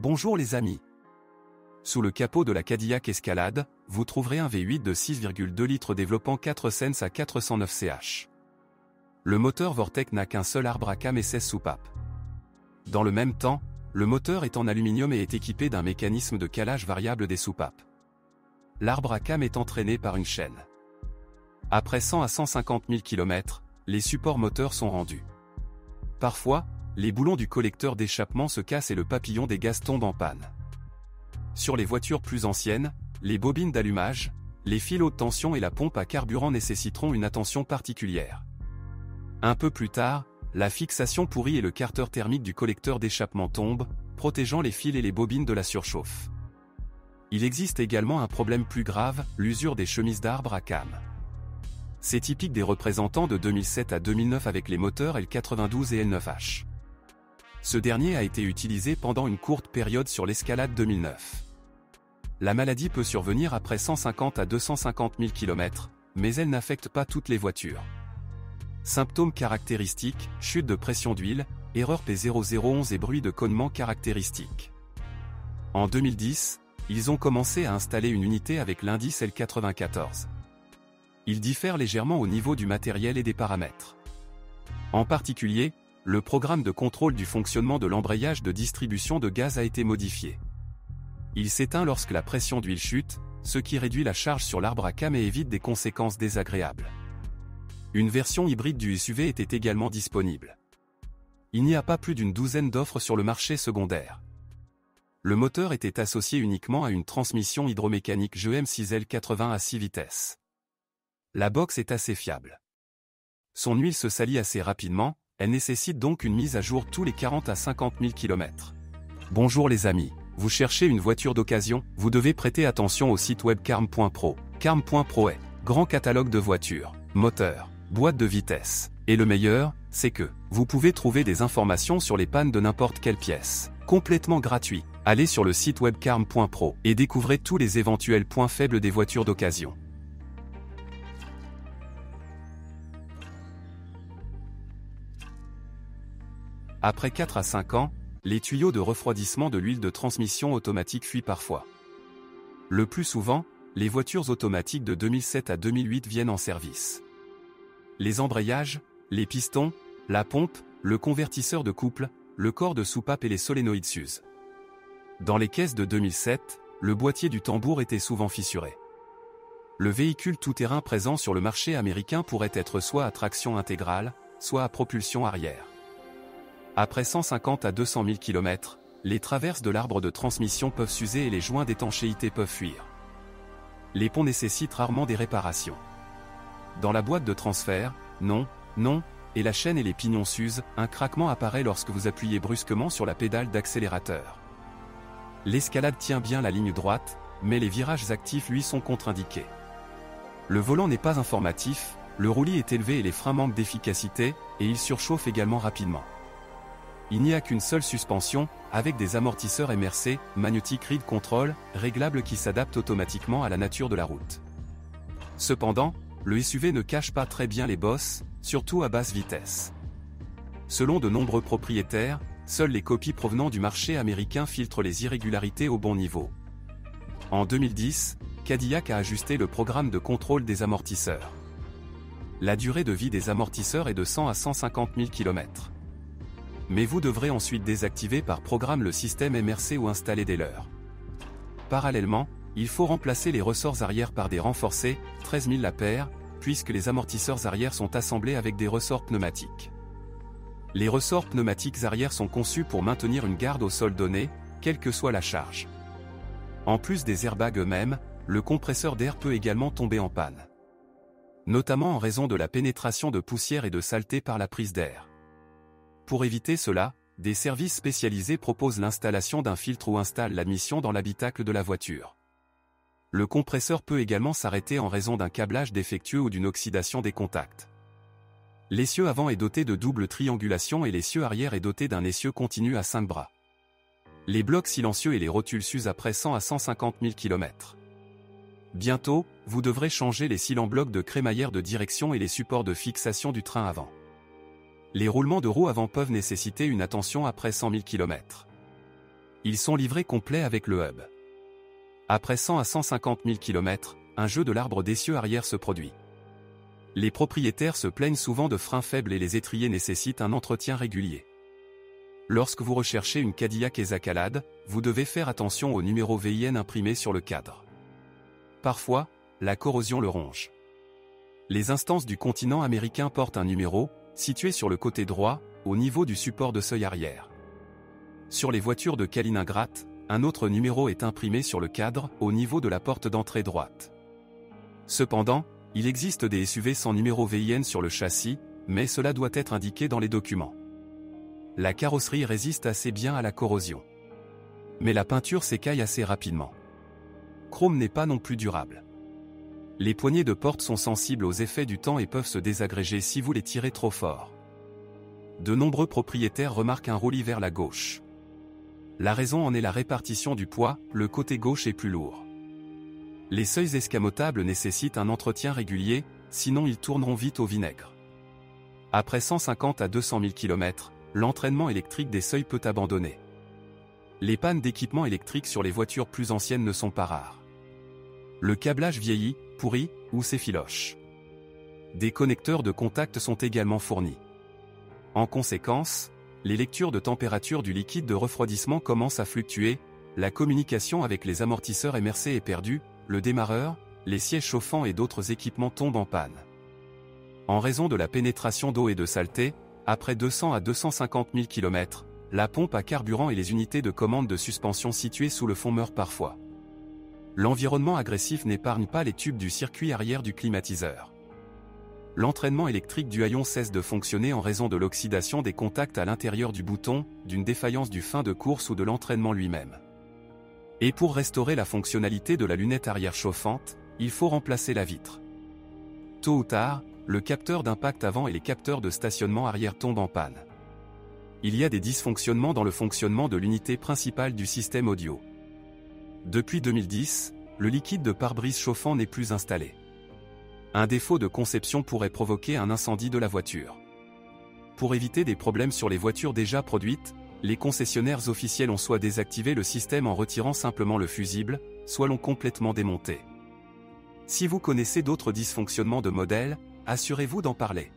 Bonjour les amis. Sous le capot de la Cadillac Escalade, vous trouverez un V8 de 6,2 litres développant 4 sens à 409 ch. Le moteur Vortec n'a qu'un seul arbre à cam et 16 soupapes. Dans le même temps, le moteur est en aluminium et est équipé d'un mécanisme de calage variable des soupapes. L'arbre à cam est entraîné par une chaîne. Après 100 à 150 000 km, les supports moteurs sont rendus. Parfois, les boulons du collecteur d'échappement se cassent et le papillon des gaz tombe en panne. Sur les voitures plus anciennes, les bobines d'allumage, les fils haute tension et la pompe à carburant nécessiteront une attention particulière. Un peu plus tard, la fixation pourrie et le carter thermique du collecteur d'échappement tombent, protégeant les fils et les bobines de la surchauffe. Il existe également un problème plus grave, l'usure des chemises d'arbre à cam. C'est typique des représentants de 2007 à 2009 avec les moteurs L92 et L9H. Ce dernier a été utilisé pendant une courte période sur l'Escalade 2009. La maladie peut survenir après 150 à 250 000 km, mais elle n'affecte pas toutes les voitures. Symptômes caractéristiques, chute de pression d'huile, erreur P0011 et bruit de cognement caractéristiques. En 2010, ils ont commencé à installer une unité avec l'indice L94. Il diffère légèrement au niveau du matériel et des paramètres. En particulier, le programme de contrôle du fonctionnement de l'embrayage de distribution de gaz a été modifié. Il s'éteint lorsque la pression d'huile chute, ce qui réduit la charge sur l'arbre à cam et évite des conséquences désagréables. Une version hybride du SUV était également disponible. Il n'y a pas plus d'une douzaine d'offres sur le marché secondaire. Le moteur était associé uniquement à une transmission hydromécanique GM6L80 à 6 vitesses. La box est assez fiable. Son huile se salit assez rapidement, elle nécessite donc une mise à jour tous les 40 à 50 000 km. Bonjour les amis, vous cherchez une voiture d'occasion, vous devez prêter attention au site web carm.pro. Carm.pro est grand catalogue de voitures, moteurs, boîtes de vitesse. Et le meilleur, c'est que vous pouvez trouver des informations sur les pannes de n'importe quelle pièce. Complètement gratuit. Allez sur le site web carm.pro et découvrez tous les éventuels points faibles des voitures d'occasion. Après 4 à 5 ans, les tuyaux de refroidissement de l'huile de transmission automatique fuient parfois. Le plus souvent, les voitures automatiques de 2007 à 2008 viennent en service. Les embrayages, les pistons, la pompe, le convertisseur de couple, le corps de soupape et les solénoïdes s'usent. Dans les caisses de 2007, le boîtier du tambour était souvent fissuré. Le véhicule tout-terrain présent sur le marché américain pourrait être soit à traction intégrale, soit à propulsion arrière. Après 150 à 200 000 km, les traverses de l'arbre de transmission peuvent s'user et les joints d'étanchéité peuvent fuir. Les ponts nécessitent rarement des réparations. Dans la boîte de transfert, non, et la chaîne et les pignons s'usent, un craquement apparaît lorsque vous appuyez brusquement sur la pédale d'accélérateur. L'Escalade tient bien la ligne droite, mais les virages actifs lui sont contre-indiqués. Le volant n'est pas informatif, le roulis est élevé et les freins manquent d'efficacité, et il surchauffe également rapidement. Il n'y a qu'une seule suspension, avec des amortisseurs MRC, Magnetic Ride Control, réglables qui s'adaptent automatiquement à la nature de la route. Cependant, le SUV ne cache pas très bien les bosses, surtout à basse vitesse. Selon de nombreux propriétaires, seules les copies provenant du marché américain filtrent les irrégularités au bon niveau. En 2010, Cadillac a ajusté le programme de contrôle des amortisseurs. La durée de vie des amortisseurs est de 100 à 150 000 km. Mais vous devrez ensuite désactiver par programme le système MRC ou installer des leurres. Parallèlement, il faut remplacer les ressorts arrière par des renforcés, 13 000 la paire, puisque les amortisseurs arrière sont assemblés avec des ressorts pneumatiques. Les ressorts pneumatiques arrière sont conçus pour maintenir une garde au sol donné, quelle que soit la charge. En plus des airbags eux-mêmes, le compresseur d'air peut également tomber en panne. Notamment en raison de la pénétration de poussière et de saleté par la prise d'air. Pour éviter cela, des services spécialisés proposent l'installation d'un filtre ou installent l'admission dans l'habitacle de la voiture. Le compresseur peut également s'arrêter en raison d'un câblage défectueux ou d'une oxydation des contacts. L'essieu avant est doté de double triangulation et l'essieu arrière est doté d'un essieu continu à 5 bras. Les blocs silencieux et les rotules s'usent après 100 à 150 000 km. Bientôt, vous devrez changer les cils en bloc de crémaillère de direction et les supports de fixation du train avant. Les roulements de roues avant peuvent nécessiter une attention après 100 000 km. Ils sont livrés complets avec le hub. Après 100 à 150 000 km, un jeu de l'arbre d'essieu arrière se produit. Les propriétaires se plaignent souvent de freins faibles et les étriers nécessitent un entretien régulier. Lorsque vous recherchez une Cadillac Escalade, vous devez faire attention au numéro VIN imprimé sur le cadre. Parfois, la corrosion le ronge. Les instances du continent américain portent un numéro, situé sur le côté droit, au niveau du support de seuil arrière. Sur les voitures de Kaliningrad, un autre numéro est imprimé sur le cadre, au niveau de la porte d'entrée droite. Cependant, il existe des SUV sans numéro VIN sur le châssis, mais cela doit être indiqué dans les documents. La carrosserie résiste assez bien à la corrosion. Mais la peinture s'écaille assez rapidement. Chrome n'est pas non plus durable. Les poignées de porte sont sensibles aux effets du temps et peuvent se désagréger si vous les tirez trop fort. De nombreux propriétaires remarquent un roulis vers la gauche. La raison en est la répartition du poids, le côté gauche est plus lourd. Les seuils escamotables nécessitent un entretien régulier, sinon ils tourneront vite au vinaigre. Après 150 à 200 000 km, l'entraînement électrique des seuils peut abandonner. Les pannes d'équipement électrique sur les voitures plus anciennes ne sont pas rares. Le câblage vieillit, pourrit, ou s'effiloche. Des connecteurs de contact sont également fournis. En conséquence, les lectures de température du liquide de refroidissement commencent à fluctuer, la communication avec les amortisseurs MRC est perdue, le démarreur, les sièges chauffants et d'autres équipements tombent en panne. En raison de la pénétration d'eau et de saleté, après 200 à 250 000 km, la pompe à carburant et les unités de commande de suspension situées sous le fond meurent parfois. L'environnement agressif n'épargne pas les tubes du circuit arrière du climatiseur. L'entraînement électrique du haillon cesse de fonctionner en raison de l'oxydation des contacts à l'intérieur du bouton, d'une défaillance du frein de course ou de l'entraînement lui-même. Et pour restaurer la fonctionnalité de la lunette arrière chauffante, il faut remplacer la vitre. Tôt ou tard, le capteur d'impact avant et les capteurs de stationnement arrière tombent en panne. Il y a des dysfonctionnements dans le fonctionnement de l'unité principale du système audio. Depuis 2010, le liquide de pare-brise chauffant n'est plus installé. Un défaut de conception pourrait provoquer un incendie de la voiture. Pour éviter des problèmes sur les voitures déjà produites, les concessionnaires officiels ont soit désactivé le système en retirant simplement le fusible, soit l'ont complètement démonté. Si vous connaissez d'autres dysfonctionnements de modèle, assurez-vous d'en parler.